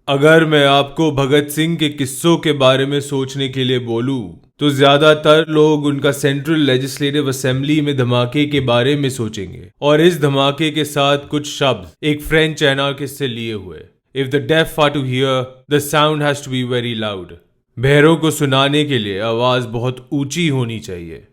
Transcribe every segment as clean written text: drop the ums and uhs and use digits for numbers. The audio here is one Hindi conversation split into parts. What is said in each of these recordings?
अगर मैं आपको भगत सिंह के किस्सों के बारे में सोचने के लिए बोलूं, तो ज्यादातर लोग उनका सेंट्रल लेजिस्लेटिव असेंबली में धमाके के बारे में सोचेंगे और इस धमाके के साथ कुछ शब्द एक फ्रेंच एनार्किस्ट से लिए हुए। If the deaf are to hear, the sound has to be very loud. बहरों को सुनाने के लिए आवाज बहुत ऊंची होनी चाहिए।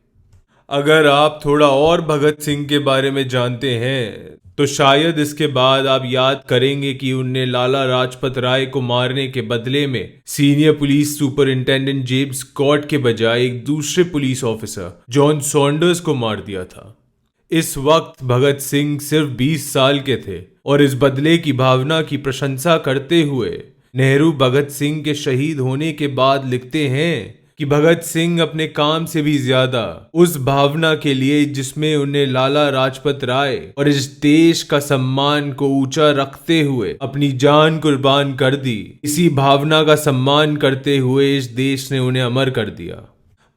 अगर आप थोड़ा और भगत सिंह के बारे में जानते हैं तो शायद इसके बाद आप याद करेंगे कि उनने लाला लाजपत राय को मारने के बदले में senior police superintendent James Scott के बजाय एक दूसरे पुलिस ऑफिसर जॉन सॉन्डर्स को मार दिया था। इस वक्त भगत सिंह सिर्फ 20 साल के थे और इस बदले की भावना की प्रशंसा करते हुए नेहरू भगत सिंह के शहीद होने के बाद लिखते हैं कि भगत सिंह अपने काम से भी ज्यादा उस भावना के लिए जिसमें उन्हें लाला लाजपत राय और इस देश का सम्मान को ऊंचा रखते हुए अपनी जान कुर्बान कर दी, इसी भावना का सम्मान करते हुए इस देश ने उन्हें अमर कर दिया।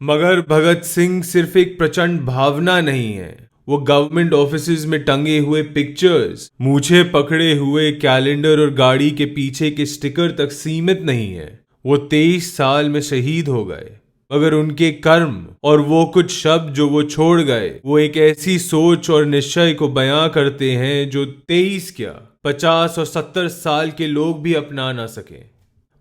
मगर भगत सिंह सिर्फ एक प्रचंड भावना नहीं है, वो गवर्नमेंट ऑफिसेज में टंगे हुए पिक्चर्स, मूछे पकड़े हुए कैलेंडर और गाड़ी के पीछे के स्टिकर तक सीमित नहीं है। वो 23 साल में शहीद हो गए, मगर उनके कर्म और वो कुछ शब्द जो वो छोड़ गए वो एक ऐसी सोच और निश्चय को बयां करते हैं जो 23 क्या 50 और 70 साल के लोग भी अपना ना सके।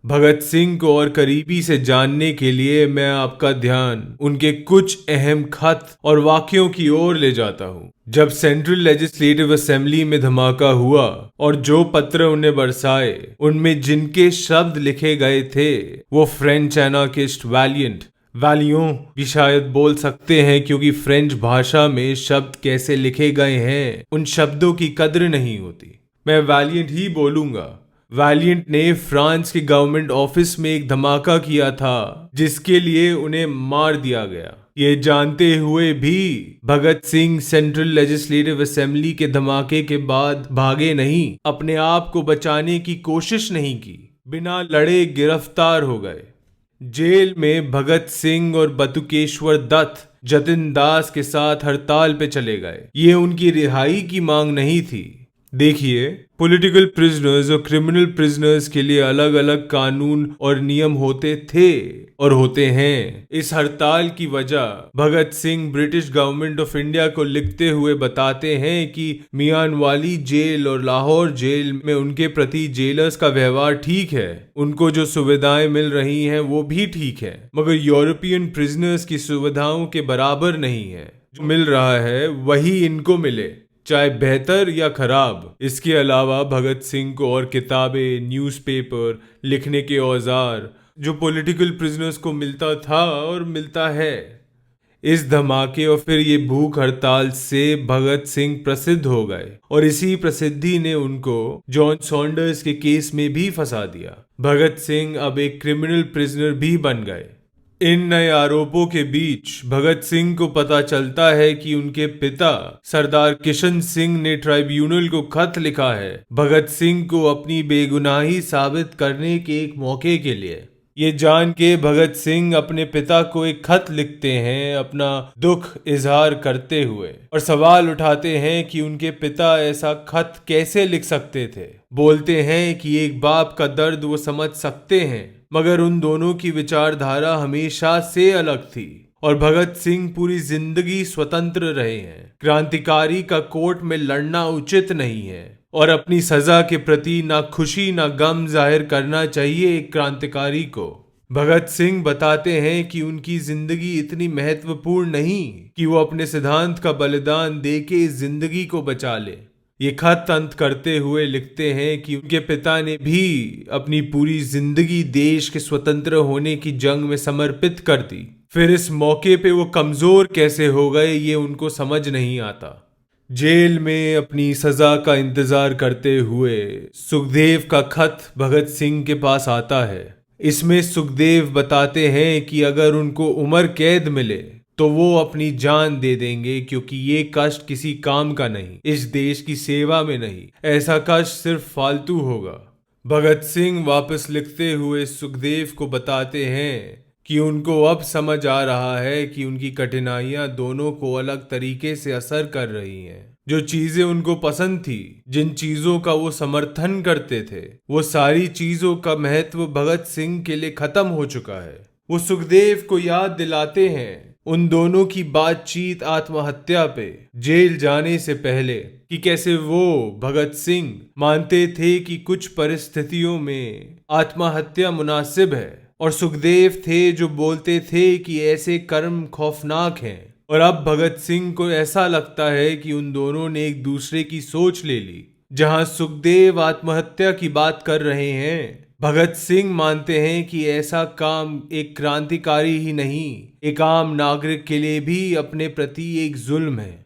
भगत सिंह को और करीबी से जानने के लिए मैं आपका ध्यान उनके कुछ अहम खत और वाक्यों की ओर ले जाता हूं। जब सेंट्रल लेजिस्लेटिव असेंबली में धमाका हुआ और जो पत्र उन्हें बरसाए, उनमें जिनके शब्द लिखे गए थे वो फ्रेंच एनार्किस्ट वैलियों भी शायद बोल सकते हैं, क्योंकि फ्रेंच भाषा में शब्द कैसे लिखे गए हैं उन शब्दों की कद्र नहीं होती। मैं वैलियंट ही बोलूंगा। वैलियंट ने फ्रांस के गवर्नमेंट ऑफिस में एक धमाका किया था जिसके लिए उन्हें मार दिया गया। ये जानते हुए भी Bhagat Singh central legislative assembly के धमाके के बाद भागे नहीं, अपने आप को बचाने की कोशिश नहीं की, बिना लड़े गिरफ्तार हो गए। जेल में भगत सिंह और बटुकेश्वर दत्त जतिन दास के साथ हड़ताल पे चले गए। ये उनकी रिहाई की मांग नहीं थी। देखिए, पॉलिटिकल प्रिजनर्स और क्रिमिनल प्रिजनर्स के लिए अलग अलग कानून और नियम होते थे और होते हैं। इस हड़ताल की वजह Bhagat Singh British government of India को लिखते हुए बताते हैं कि मियानवाली जेल और लाहौर जेल में उनके प्रति जेलर्स का व्यवहार ठीक है, उनको जो सुविधाएं मिल रही हैं वो भी ठीक है, मगर यूरोपियन प्रिजनर्स की सुविधाओं के बराबर नहीं है। जो मिल रहा है वही इनको मिले, चाहे बेहतर या खराब। इसके अलावा भगत सिंह को और किताबें, न्यूज़पेपर, लिखने के औजार जो पॉलिटिकल प्रिजनर्स को मिलता था और मिलता है। इस धमाके और फिर ये भूख हड़ताल से भगत सिंह प्रसिद्ध हो गए और इसी प्रसिद्धि ने उनको जॉन सॉन्डर्स के केस में भी फंसा दिया। भगत सिंह अब एक क्रिमिनल प्रिजनर भी बन गए। इन नए आरोपों के बीच भगत सिंह को पता चलता है कि उनके पिता सरदार किशन सिंह ने ट्राइब्यूनल को खत लिखा है भगत सिंह को अपनी बेगुनाही साबित करने के एक मौके के लिए। ये जान के भगत सिंह अपने पिता को एक खत लिखते हैं अपना दुख इजहार करते हुए, और सवाल उठाते हैं कि उनके पिता ऐसा खत कैसे लिख सकते थे। बोलते हैं कि एक बाप का दर्द वो समझ सकते हैं, मगर उन दोनों की विचारधारा हमेशा से अलग थी और भगत सिंह पूरी जिंदगी स्वतंत्र रहे हैं। क्रांतिकारी का कोर्ट में लड़ना उचित नहीं है और अपनी सजा के प्रति ना खुशी ना गम जाहिर करना चाहिए एक क्रांतिकारी को। भगत सिंह बताते हैं कि उनकी जिंदगी इतनी महत्वपूर्ण नहीं कि वो अपने सिद्धांत का बलिदान देके इस जिंदगी को बचा ले। ये खत अंत करते हुए लिखते हैं कि उनके पिता ने भी अपनी पूरी जिंदगी देश के स्वतंत्र होने की जंग में समर्पित कर दी, फिर इस मौके पे वो कमजोर कैसे हो गए ये उनको समझ नहीं आता। जेल में अपनी सजा का इंतजार करते हुए सुखदेव का खत भगत सिंह के पास आता है। इसमें सुखदेव बताते हैं कि अगर उनको उम्र कैद मिले तो वो अपनी जान दे देंगे, क्योंकि ये कष्ट किसी काम का नहीं, इस देश की सेवा में नहीं, ऐसा कष्ट सिर्फ फालतू होगा। भगत सिंह वापस लिखते हुए सुखदेव को बताते हैं कि उनको अब समझ आ रहा है कि उनकी कठिनाइयां दोनों को अलग तरीके से असर कर रही हैं। जो चीजें उनको पसंद थी, जिन चीजों का वो समर्थन करते थे, वो सारी चीजों का महत्व भगत सिंह के लिए खत्म हो चुका है। वो सुखदेव को याद दिलाते हैं उन दोनों की बातचीत आत्महत्या पे जेल जाने से पहले, कि कैसे वो भगत सिंह मानते थे कि कुछ परिस्थितियों में आत्महत्या मुनासिब है, और सुखदेव थे जो बोलते थे कि ऐसे कर्म खौफनाक हैं। और अब भगत सिंह को ऐसा लगता है कि उन दोनों ने एक दूसरे की सोच ले ली। जहां सुखदेव आत्महत्या की बात कर रहे हैं, भगत सिंह मानते हैं कि ऐसा काम एक क्रांतिकारी ही नहीं, एक आम नागरिक के लिए भी अपने प्रति एक जुल्म है।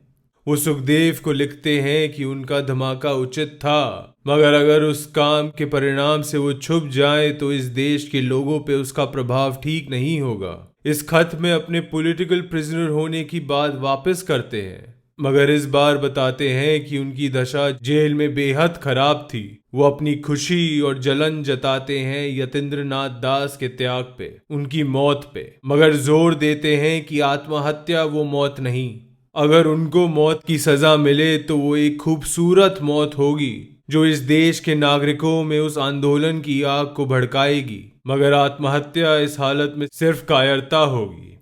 वो सुखदेव को लिखते हैं कि उनका धमाका उचित था, मगर अगर उस काम के परिणाम से वो छुप जाए तो इस देश के लोगों पे उसका प्रभाव ठीक नहीं होगा। इस खत में अपने पॉलिटिकल प्रिजनर होने की बात वापस करते हैं, मगर इस बार बताते हैं कि उनकी दशा जेल में बेहद खराब थी। वो अपनी खुशी और जलन जताते हैं यतीन्द्र नाथ दास के त्याग पे, उनकी मौत पे, मगर जोर देते हैं कि आत्महत्या वो मौत नहीं। अगर उनको मौत की सजा मिले तो वो एक खूबसूरत मौत होगी जो इस देश के नागरिकों में उस आंदोलन की आग को भड़काएगी, मगर आत्महत्या इस हालत में सिर्फ कायरता होगी।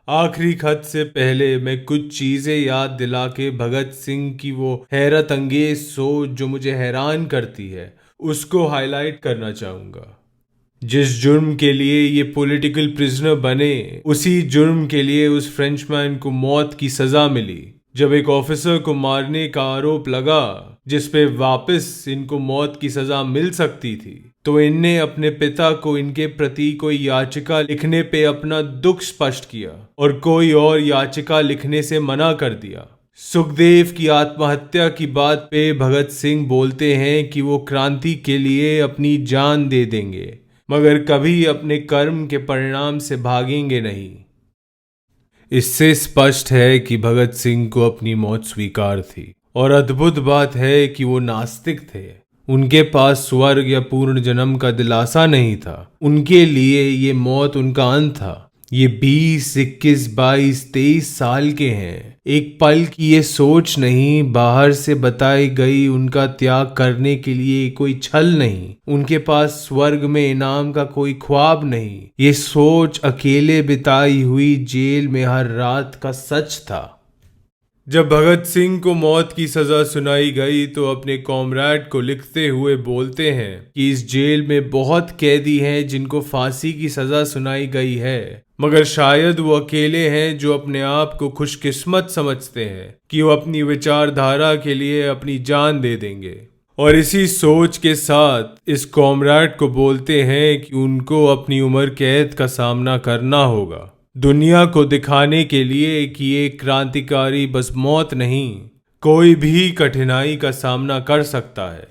आखिरी खत से पहले मैं कुछ चीजें याद दिला के भगत सिंह की वो हैरत अंगेज सोच जो मुझे हैरान करती है उसको हाईलाइट करना चाहूंगा। जिस जुर्म के लिए ये पॉलिटिकल प्रिजनर बने, उसी जुर्म के लिए उस फ्रेंचमैन को मौत की सजा मिली। जब एक ऑफिसर को मारने का आरोप लगा जिस पे वापस इनको मौत की सजा मिल सकती थी, तो इनने अपने पिता को इनके प्रति कोई याचिका लिखने पे अपना दुख स्पष्ट किया और कोई और याचिका लिखने से मना कर दिया। सुखदेव की आत्महत्या की बात पे भगत सिंह बोलते हैं कि वो क्रांति के लिए अपनी जान दे देंगे, मगर कभी अपने कर्म के परिणाम से भागेंगे नहीं। इससे स्पष्ट है कि भगत सिंह को अपनी मौत स्वीकार थी, और अद्भुत बात है कि वो नास्तिक थे। उनके पास स्वर्ग या पूर्ण जन्म का दिलासा नहीं था। उनके लिए ये मौत उनका अंत था। ये 20, 21, 22, 23 साल के हैं। एक पल की ये सोच नहीं, बाहर से बताई गई उनका त्याग करने के लिए कोई छल नहीं, उनके पास स्वर्ग में इनाम का कोई ख्वाब नहीं। ये सोच अकेले बिताई हुई जेल में हर रात का सच था। जब भगत सिंह को मौत की सजा सुनाई गई तो अपने कॉमरेड को लिखते हुए बोलते हैं कि इस जेल में बहुत कैदी हैं जिनको फांसी की सजा सुनाई गई है, मगर शायद वो अकेले हैं जो अपने आप को खुशकिस्मत समझते हैं कि वो अपनी विचारधारा के लिए अपनी जान दे देंगे। और इसी सोच के साथ इस कॉमरेड को बोलते हैं कि उनको अपनी उम्र कैद का सामना करना होगा, दुनिया को दिखाने के लिए कि ये क्रांतिकारी बस मौत नहीं, कोई भी कठिनाई का सामना कर सकता है।